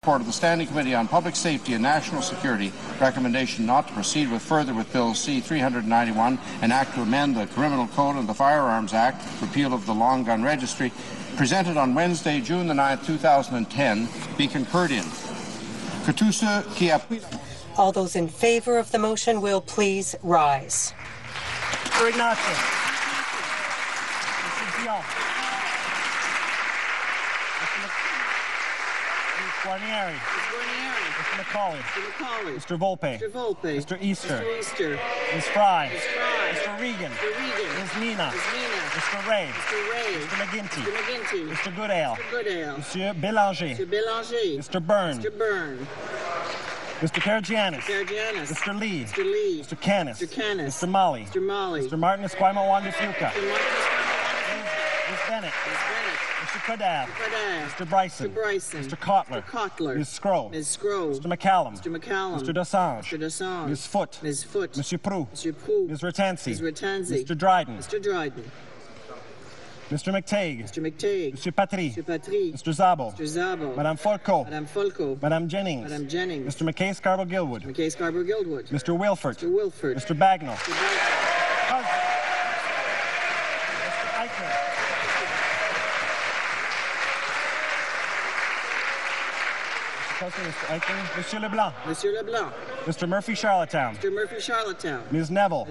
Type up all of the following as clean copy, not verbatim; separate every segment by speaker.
Speaker 1: report of the Standing Committee on Public Safety and National Security, recommendation not to proceed further with Bill C-391, an act to amend the Criminal Code and the Firearms Act, repeal of the Long Gun Registry, presented on Wednesday, June the 9th, 2010, be concurred in.
Speaker 2: All those in favour of the motion will please rise.
Speaker 3: Mr. Ignacio. Mr. Dion. Mr. Guarnieri. Mr. McCauley. Mr. Volpe. Mr. Easter. Ms. Fry. Mr. Regan. Ms. Nina. Mr. Ray. Mr. McGinty. Mr. Goodale. Mr. Bélanger. Mr. Byrne. Mr. Karagiannis. Mr. Lee. Mr. Canis. Mr. Molly. Mr. Martin Esquimo Wandafuka. Ms. Bennett. Mr. Kodav. Mr. Bryson. Mr. Kotler. Ms. Scroll. Mr. McCallum. Mr. Dosange. Ms. Foote. Monsieur Proux. Ms. Ratansi. Mr. Dryden. Mr. McTague. Mr. Patry. Mr. Zabo. Madame Folco. Madame Jennings. Mr. McKay Scarborough-Gilwood. Mr. Wilford. Mr. Bagnall. Mr. Eichner. Mr. Eichner. Monsieur Leblanc. Mr. Murphy Charlottetown. Ms. Neville.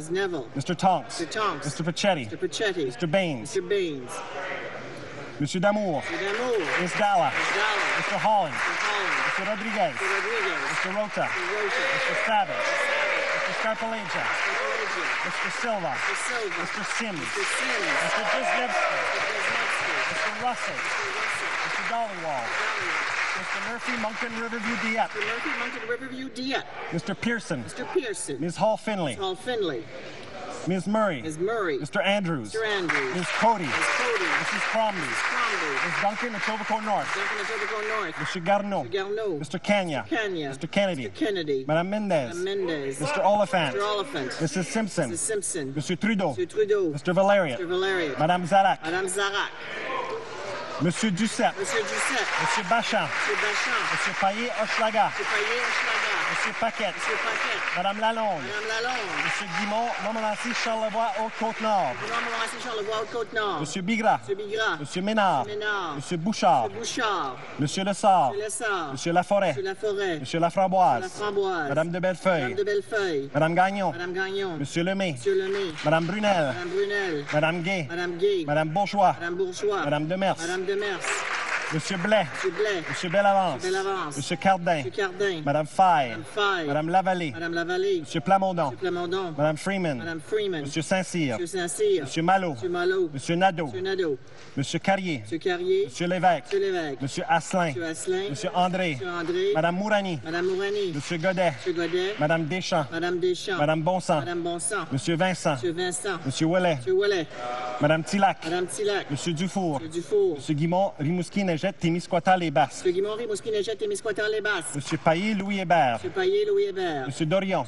Speaker 3: Mr. Tonks. Mr. Pachetti. Mr. Baines. Monsieur Damour. Ms. Dalla. Mr. Holland. Mr. Rodriguez. Mr. Rota. Mr. Savage. Mr. Scarpaleja. Mr. Silva. Mr. Sims. Mr. Wisniewski. Mr. Russell. Mr. Dollywall. Mr. Murphy, Moncton, Riverview, Dieppe. Mr. Pearson. Ms. Hall Finley. Ms. Murray. Mr. Andrews. Ms. Cody. Mrs. Crombie. Ms. Duncan, Etobicoke North. Mr. Garneau. Mr. Kenya. Mr. Kennedy. Madame Mendez. Mr. Oliphant. Mrs. Simpson. Mr. Trudeau. Mr. Valerian. Madame Zarak. Monsieur Duceppe. Monsieur Bachand. Monsieur Payet-Hochelaga. Monsieur Paquette. Madame Lalonde. Monsieur Guimont, Montmorency, Charlevoix, Haute-Côte-Nord. Monsieur Bigra. Monsieur Ménard. Monsieur Bouchard. Monsieur Lessard. Monsieur Laforêt. Monsieur Laframboise. Madame de Bellefeuille. Madame Gagnon. Monsieur Lemay. Madame Brunel. Madame Gay. Madame Bourgeois. Madame Demers. Monsieur Blais. Monsieur Bellavance. Monsieur Cardin. Madame Faye. Madame Lavallée. Monsieur Plamondon. Madame Freeman. Monsieur Saint-Cyr. Monsieur Malo. Monsieur Nadeau. Monsieur Carrier. Monsieur Lévesque. Monsieur Asselin. Monsieur André. Madame Mourani. Monsieur Godet. Madame Deschamps. Madame Bonsan. Monsieur Vincent. Monsieur Ouellet. Madame Tillac. Monsieur Dufour. Monsieur Guimont, Rimouski, Neigette, Témiscouata-les-Basses. Monsieur Payet, Louis Hébert. Monsieur Dorion.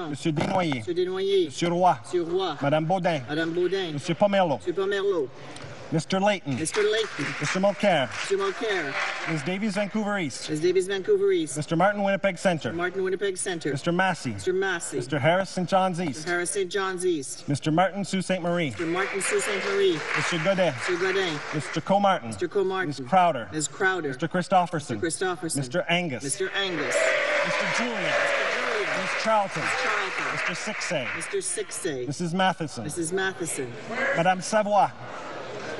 Speaker 3: Monsieur Desnoyers. Monsieur Roy. Madame Baudin. Monsieur Pomerleau. Mr. Layton. Mr. Mulcair. Ms. Davies, Vancouver East. Mr. Martin, Winnipeg Centre. Mr. Massey. Mr. Harris, St. John's East. Mr. Martin, Sault Ste. Marie. Mr. Godet. Mr. Comartin. Ms. Crowder. Mr. Christofferson. Mr. Angus. Mr. Julian. Ms. Charlton. Mr. Sixay. Mrs. Matheson. Madame Savoie.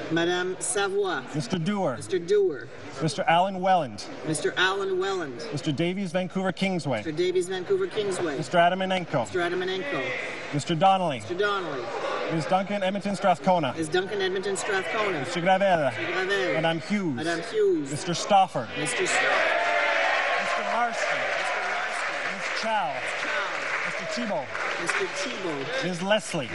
Speaker 3: Mr. Dewar. Mr. Alan Welland. Mr. Davies, Vancouver Kingsway. Mr. Adamanenko. Mr. Donnelly. Ms. Duncan, Edmonton Strathcona. Mr. Gravel. Madame Hughes. Mr. Stauffer. Mr. Marston. Ms. Chow. Mr. Thibault. Ms. Leslie.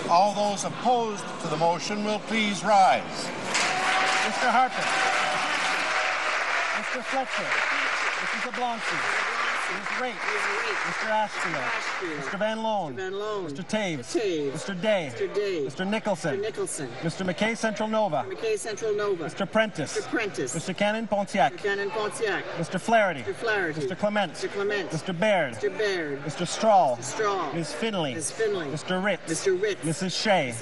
Speaker 1: All those opposed to the motion will please rise.
Speaker 3: Mr. Harper. Mr. Fletcher. Mrs. Oblonsky. Ms. Raitt. Mr. Ashfield. Mr. Van Loan. Mr. Taves. Mr. Day. Mr. Nicholson. Mr. McKay Central Nova. Mr. Prentice. Mr. Cannon Pontiac. Mr. Flaherty. Mr. Clement. Mr. Baird. Mr. Strahl. Ms. Finley. Mr. Ritz. Mrs. Shea.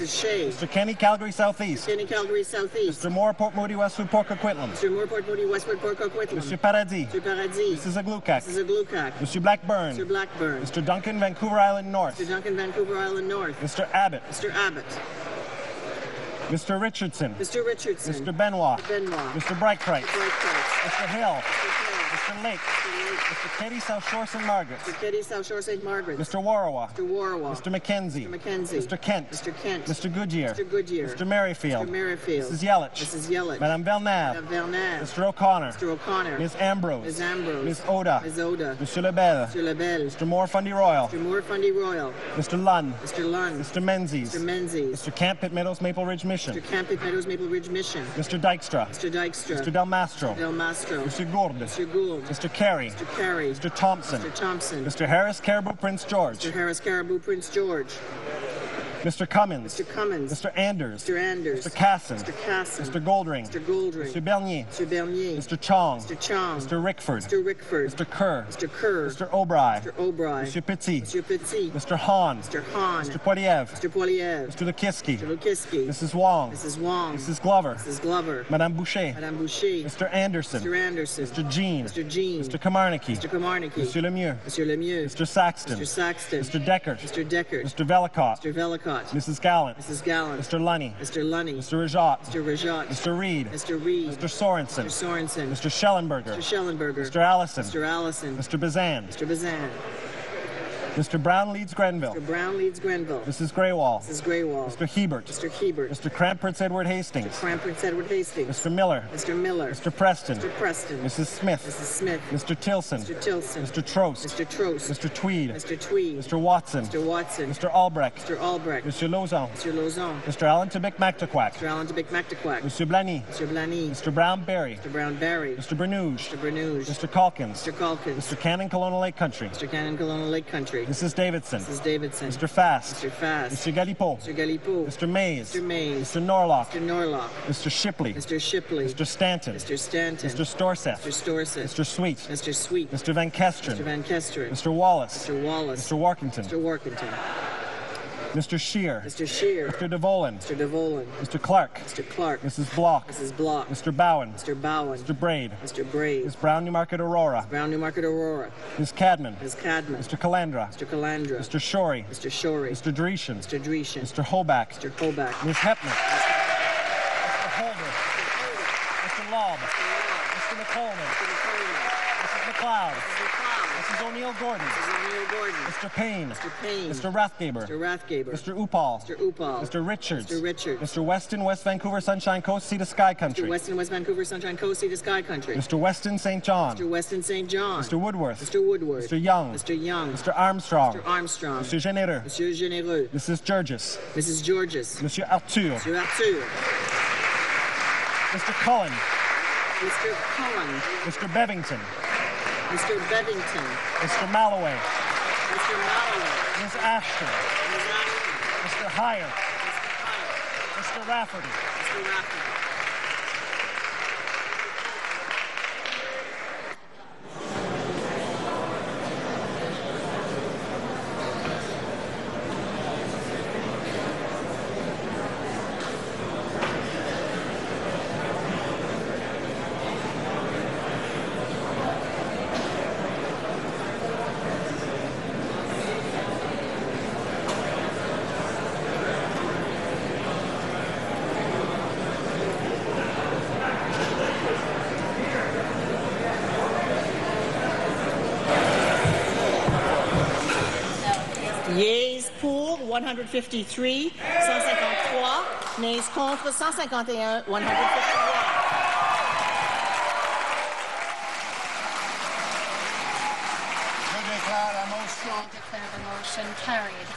Speaker 3: Mr. Kenny Calgary Southeast. Mr. Moore Port Moody Westwood Port Coquitlam. Mr. Paradis. Mrs. Aglukak. Mr. Blackburn. Mr. Duncan Vancouver Island North. Mr. Abbott. Mr. Richardson. Mr. Benoit. Mr. Brightprice. Mr. Hill. Mr. Lake. Mr. Katie South Shore St. Margaret. Mr. Warawa. Mr. McKenzie. Mr. Kent. Mr. Goodyear. Mr. Merrifield. Mrs. Yelich. Madame Villeneuve. Mr. O'Connor. Ms. Ambrose. Ms. Oda. Monsieur Lebel. Mr. Moore Fundy Royal. Mr. Lunn. Mr. Menzies. Mr. Camp Pitt Meadows Maple Ridge Mission. Mr. Dykstra. Mr. Del Mastro. Mr. Gourde. Mr. Carey. Mr. Thompson. Mr. Harris Caribou Prince George. Mr. Cummins. Mr. Anders. Mr. Casson. Mr. Goldring. Mr. Bernier. Mr. Chong. Mr. Rickford. Mr. Kerr. Mr. O'Brien. Mr. Petit. Mr. Hahn. Mr. Poiliev. Mr. Lukiski. Mrs. Wong. Mrs. Glover. Madame Boucher. Mr. Anderson. Mr. Jean. Mr. Kamarnicki. Monsieur Lemieux. Mr. Saxton. Mr. Deckert. Mr. Velicott. Mrs. Gallant. Mr. Lunny. Mr. Rajat. Mr. Reed. Mr. Sorensen. Mr. Schellenberger. Mr. Allison. Mr. Bazan. Mr. Brown Leeds Grenville. Mrs. Greywall. Mr. Hebert. Mr. Cramp Prince Edward Hastings. Mr. Miller. Mr. Preston. Mrs. Smith. Mr. Tilson. Mr. Trost. Mr. Tweed. Mr. Watson. Mr. Albrecht. Mr. Lauzon. Mr. Allen Tibic Mactaquac. Mr. Blany. Mr. Brown Berry. Mr. Bernouge. Mr. Calkins. Mr. Cannon Colonial Lake Country. Mrs. Davidson. Mr. Fast. Mr. Galipeau. Mr. Mays. Mr. Norlock. Mr. Shipley. Mr. Stanton. Mr. Storseth. Mr. Sweet. Mr. Van Kesteren. Mr. Wallace. Mr. Workington. Mr. Shear. Mr. DeVolen. Mr. Clark. Mrs. Block. Mr. Bowen. Mr. Braid. Ms. Brown Newmarket Aurora. Ms. Cadman. Mr. Calandra. Mr. Shorey. Mr. Dreeshen. Mr. Hoback. Ms. Hepner. Mr. Holder. Mr. Lobb. Mr. McColeman. Mrs. McLeod. Mrs. O'Neill Gordon. Mr. Payne. Mr. Rathgaber. Mr. Upal. Mr. Richards. Mr. Weston, West Vancouver, Sunshine Coast, Sea to Sky Country. Mr. Weston, St. John. Mr. Woodworth. Mr. Young. Mr. Armstrong. Mr. Généreux. Mrs. Georges. Monsieur Arthur. Mr. Cullen. Mr. Bevington. Mr. Malloway. Ms. Ashton. Mr. Heyer. Mr. Rafferty.
Speaker 4: Yeas pour 153, 153. Nays contre 151, 151.
Speaker 1: Good declare a motion.
Speaker 5: Declare the motion carried.